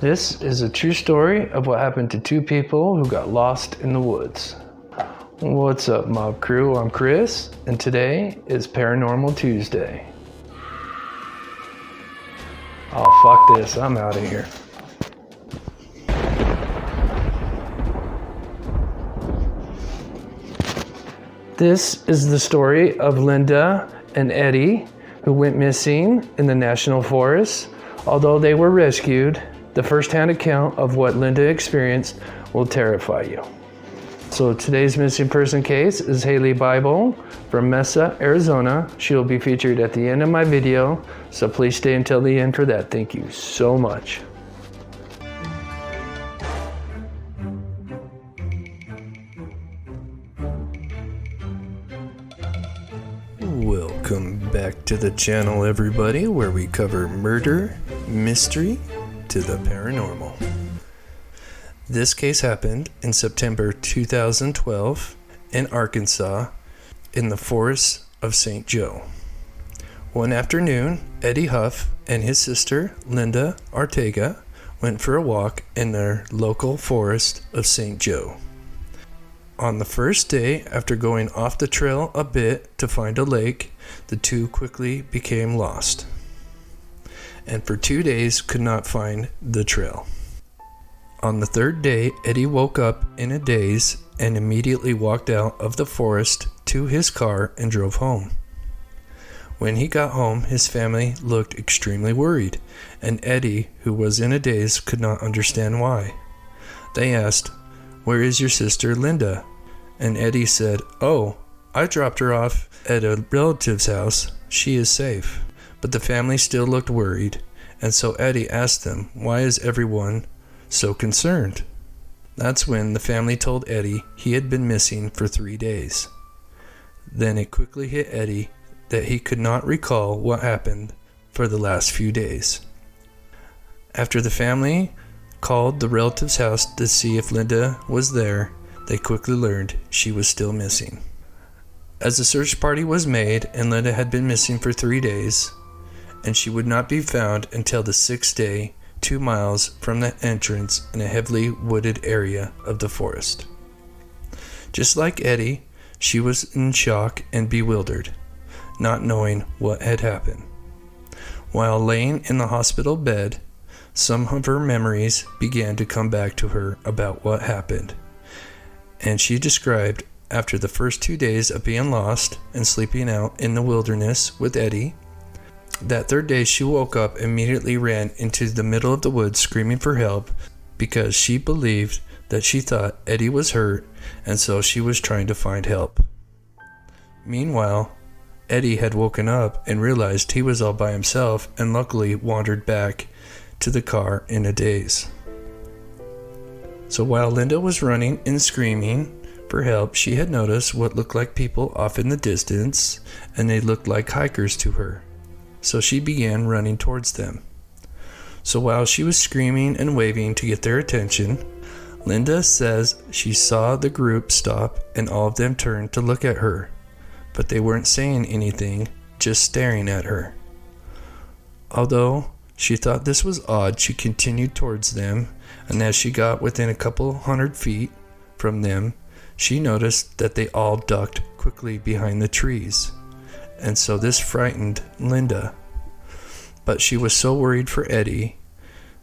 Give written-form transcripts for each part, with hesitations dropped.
This is a true story of what happened to two people who got lost in the woods. What's up, Mob Crew? I'm Chris, and today is Paranormal Tuesday. Oh, fuck this. I'm out of here. This is the story of Linda and Eddie, who went missing in the National Forest. Although they were rescued, the first-hand account of what Linda experienced will terrify you. So today's missing person case is Haley Bible from Mesa, Arizona. She will be featured at the end of my video, so please stay until the end for that. Thank you so much. Welcome back to the channel, everybody, where we cover murder, mystery, to the paranormal. This case happened in September 2012 in Arkansas in the forests of St. Joe. One afternoon, Eddie Huff and his sister, Linda Ortega, went for a walk in their local forest of St. Joe. On the first day, after going off the trail a bit to find a lake, the two quickly became lost, and for 2 days could not find the trail. On the third day, Eddie woke up in a daze and immediately walked out of the forest to his car and drove home. When he got home, his family looked extremely worried, and Eddie, who was in a daze, could not understand why. They asked, "Where is your sister Linda?" And Eddie said, "Oh, I dropped her off at a relative's house. She is safe." But the family still looked worried, and so Eddie asked them, "Why is everyone so concerned?" That's when the family told Eddie he had been missing for 3 days. Then it quickly hit Eddie that he could not recall what happened for the last few days. After the family called the relative's house to see if Linda was there, they quickly learned she was still missing. As a search party was made, and Linda had been missing for 3 days, and she would not be found until the 6th day, 2 miles from the entrance in a heavily wooded area of the forest. Just like Eddie, she was in shock and bewildered, not knowing what had happened. While laying in the hospital bed, some of her memories began to come back to her about what happened, and she described after the first 2 days of being lost and sleeping out in the wilderness with Eddie. That third day, she woke up and immediately ran into the middle of the woods screaming for help because she believed that she thought Eddie was hurt, and so she was trying to find help. Meanwhile, Eddie had woken up and realized he was all by himself and luckily wandered back to the car in a daze. So while Linda was running and screaming for help, she had noticed what looked like people off in the distance, and they looked like hikers to her. So she began running towards them. So while she was screaming and waving to get their attention, Linda says she saw the group stop and all of them turned to look at her, but they weren't saying anything, just staring at her. Although she thought this was odd, she continued towards them, and as she got within a couple hundred feet from them, she noticed that they all ducked quickly behind the trees. And so this frightened Linda. But she was so worried for Eddie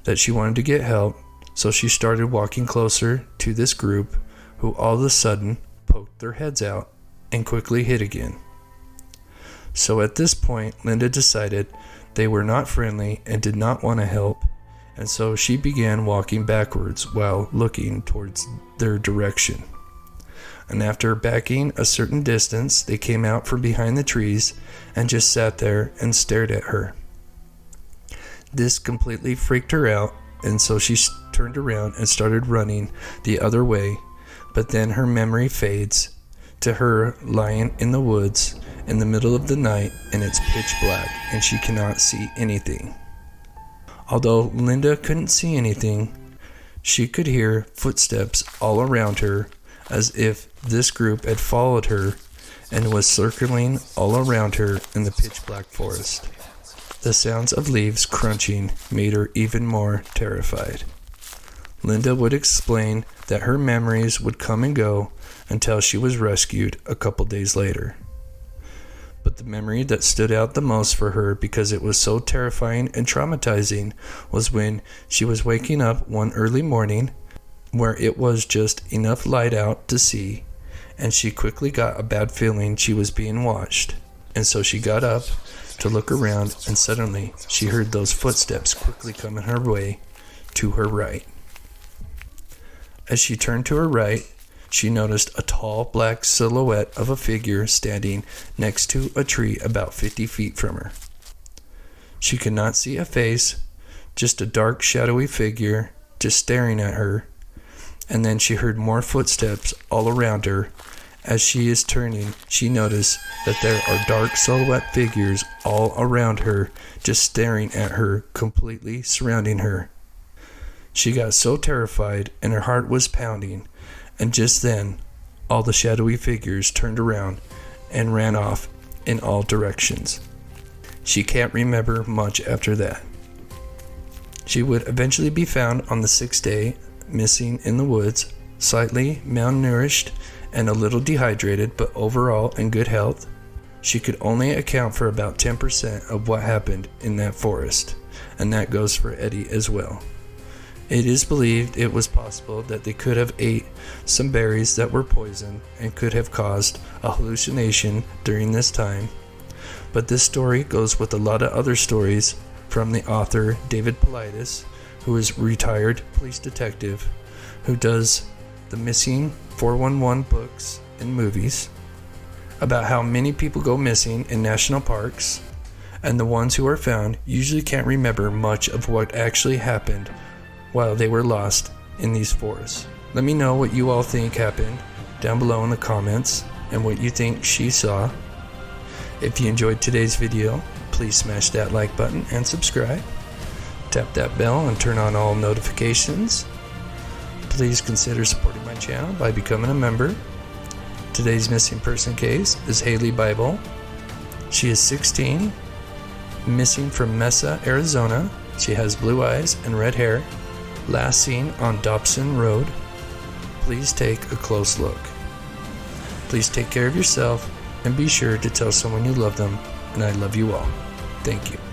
that she wanted to get help, so she started walking closer to this group, who all of a sudden poked their heads out and quickly hid again. So at this point, Linda decided they were not friendly and did not want to help, and so she began walking backwards while looking towards their direction. And after backing a certain distance, they came out from behind the trees and just sat there and stared at her. This completely freaked her out, and so she turned around and started running the other way, but then her memory fades to her lying in the woods in the middle of the night, and it's pitch black and she cannot see anything. Although Linda couldn't see anything, she could hear footsteps all around her, as if this group had followed her and was circling all around her in the pitch black forest. The sounds of leaves crunching made her even more terrified. Linda would explain that her memories would come and go until she was rescued a couple days later. But the memory that stood out the most for her because it was so terrifying and traumatizing was when she was waking up one early morning where it was just enough light out to see, and she quickly got a bad feeling she was being watched. And so she got up to look around, and suddenly she heard those footsteps quickly coming her way to her right. As she turned to her right, she noticed a tall black silhouette of a figure standing next to a tree about 50 feet from her. She could not see a face, just a dark shadowy figure just staring at her, and then she heard more footsteps all around her. As she is turning, she noticed that there are dark silhouette figures all around her, just staring at her, completely surrounding her. She got so terrified and her heart was pounding, and just then, all the shadowy figures turned around and ran off in all directions. She can't remember much after that. She would eventually be found on the 6th day, missing in the woods, slightly malnourished and a little dehydrated, but overall in good health. She could only account for about 10% of what happened in that forest, and that goes for Eddie as well. It is believed it was possible that they could have ate some berries that were poisoned and could have caused a hallucination during this time. But this story goes with a lot of other stories from the author David Paulides, who is a retired police detective who does the Missing 411 books and movies, about how many people go missing in national parks, and the ones who are found usually can't remember much of what actually happened while they were lost in these forests. Let me know what you all think happened down below in the comments and what you think she saw. If you enjoyed today's video, please smash that like button and subscribe. Tap that bell and turn on all notifications. Please consider supporting my channel by becoming a member. Today's missing person case is Haley Bible. She is 16, missing from Mesa, Arizona. She has blue eyes and red hair. Last seen on Dobson Road. Please take a close look. Please take care of yourself and be sure to tell someone you love them, and I love you all. Thank you.